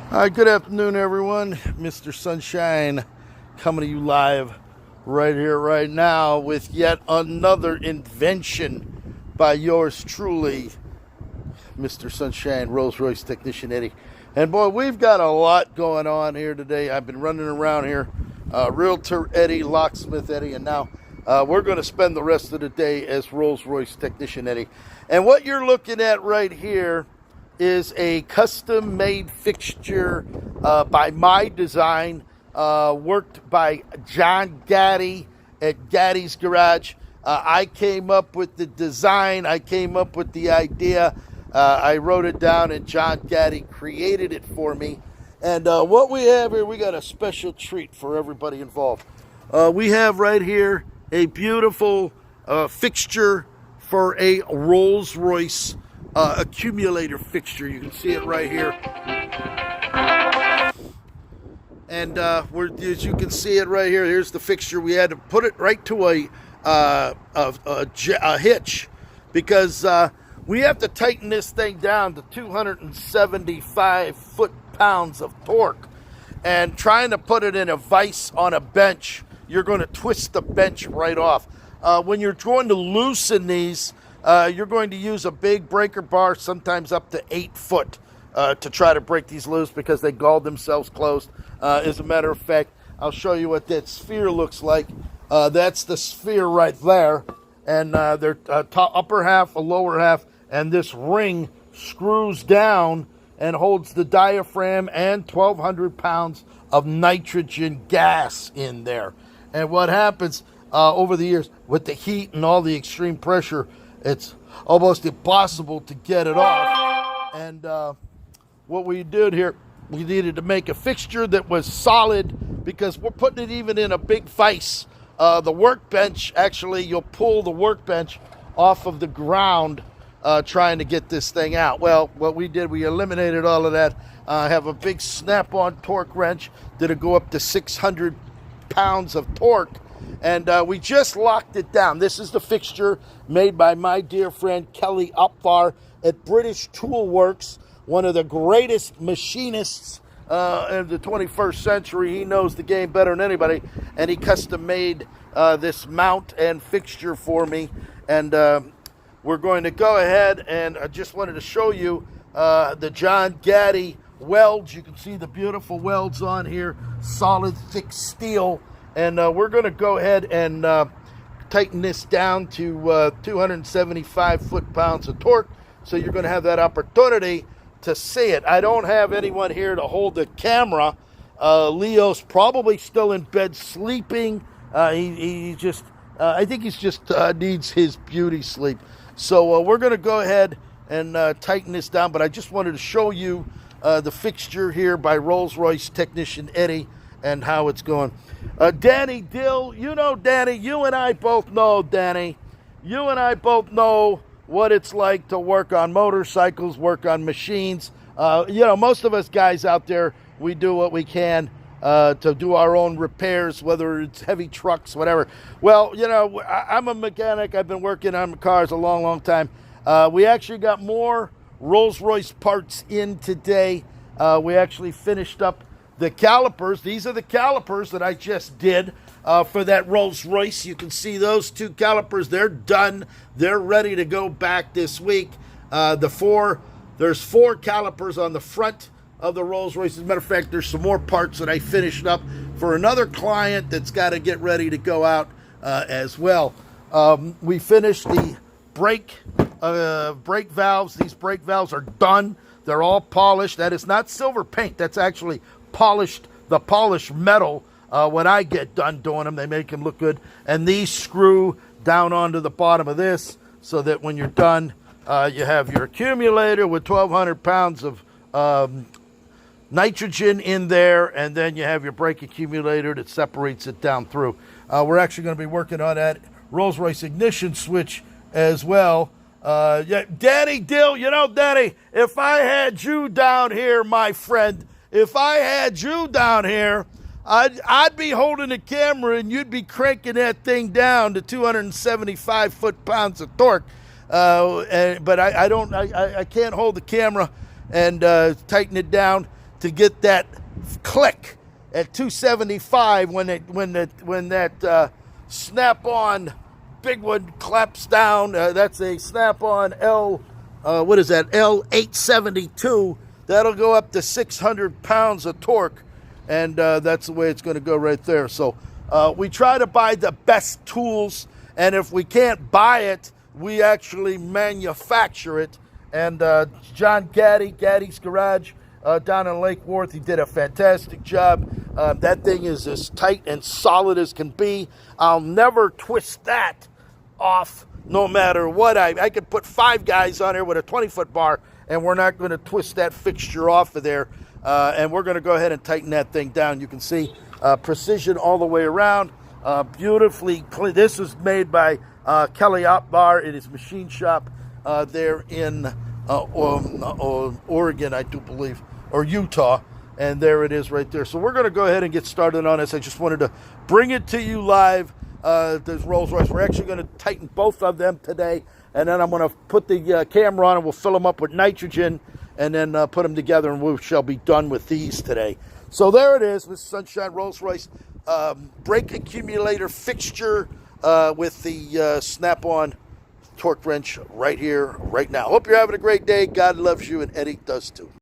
Hi, good afternoon, everyone. Mr. Sunshine coming to you live right here, right now, with yet another invention by yours truly, Mr. Sunshine, Rolls-Royce technician Eddie. And boy, we've got a lot going on here today. I've been running around here, Realtor Eddie, Locksmith Eddie, and now we're going to spend the rest of the day as Rolls-Royce technician Eddie. And what you're looking at right here is a custom-made fixture by my design, worked by John Gaddy at Gaddy's Garage. I came up with the design. I came up with the idea. I wrote it down, and John Gaddy created it for me. And what we have here, we got a special treat for everybody involved. We have right here a beautiful fixture for a Rolls-Royce accumulator fixture. You can see it right here, and as you can see it right here, here's the fixture. We had to put it right to a hitch because we have to tighten this thing down to 275 foot-pounds of torque, and trying to put it in a vise on a bench, you're going to twist the bench right off. When you're going to loosen these, you're going to use a big breaker bar, sometimes up to 8 foot, to try to break these loose because they galled themselves closed. As a matter of fact, I'll show you what that sphere looks like. That's the sphere right there, and they're upper half, a lower half, and this ring screws down and holds the diaphragm and 1,200 pounds of nitrogen gas in there. And what happens over the years with the heat and all the extreme pressure, it's almost impossible to get it off. And what we did here, we needed to make a fixture that was solid because we're putting it even in a big vise. The workbench, actually, you'll pull the workbench off of the ground trying to get this thing out. Well, what we did, we eliminated all of that. Have a big snap-on torque wrench that'll go up to 600 pounds of torque. And we just locked it down. This is the fixture made by my dear friend Kelly Upvar at British Tool Works, one of the greatest machinists in the 21st century. He knows the game better than anybody, and he custom made this mount and fixture for me. And we're going to go ahead, and I just wanted to show you the John Gaddy welds. You can see the beautiful welds on here, solid thick steel. And we're going to go ahead and tighten this down to 275 foot-pounds of torque. So you're going to have that opportunity to see it. I don't have anyone here to hold the camera. Leo's probably still in bed sleeping. He just, I think he's just needs his beauty sleep. So we're going to go ahead and tighten this down. But I just wanted to show you the fixture here by Rolls-Royce technician Eddie and how it's going. Danny Dill, you know Danny, you and I both know, Danny. You and I both know what it's like to work on motorcycles, work on machines. Most of us guys out there, we do what we can to do our own repairs, whether it's heavy trucks, whatever. Well, I'm a mechanic. I've been working on cars a long, long time. We actually got more Rolls-Royce parts in today. We actually finished up the calipers. These are the calipers that I just did for that Rolls-Royce. You can see those two calipers. They're done. They're ready to go back this week. There's 4 calipers on the front of the Rolls-Royce. As a matter of fact, there's some more parts that I finished up for another client that's got to get ready to go out as well. We finished the brake valves. These brake valves are done. They're all polished. That is not silver paint. That's actually the polished metal. When I get done doing them, they make them look good. And these screw down onto the bottom of this so that when you're done, you have your accumulator with 1,200 pounds of nitrogen in there, and then you have your brake accumulator that separates it down through. We're actually going to be working on that Rolls-Royce ignition switch as well. Danny Dill, Danny, if I had you down here, my friend, if I had you down here, I'd be holding the camera and you'd be cranking that thing down to 275 foot-pounds of torque. But I can't hold the camera and tighten it down. to get that click at 275 when that snap-on big one claps down. That's a snap-on L872. That'll go up to 600 pounds of torque, and that's the way it's going to go right there. So we try to buy the best tools, and if we can't buy it, we actually manufacture it. And John Gaddy's Garage down in Lake Worth, he did a fantastic job. That thing is as tight and solid as can be. I'll never twist that off no matter what. I could put 5 guys on here with a 20-foot bar, and we're not going to twist that fixture off of there. And we're going to go ahead and tighten that thing down. You can see precision all the way around. Beautifully clean. This is made by Kelly Opbar in his machine shop there in Oregon, I do believe, or Utah. And there it is right there. So we're going to go ahead and get started on this. I just wanted to bring it to you live. There's Rolls-Royce. We're actually going to tighten both of them today. And then I'm going to put the camera on and we'll fill them up with nitrogen and then put them together, and we shall be done with these today. So there it is, Mr. Sunshine Rolls-Royce brake accumulator fixture with the snap-on torque wrench right here, right now. Hope you're having a great day. God loves you, and Eddie does too.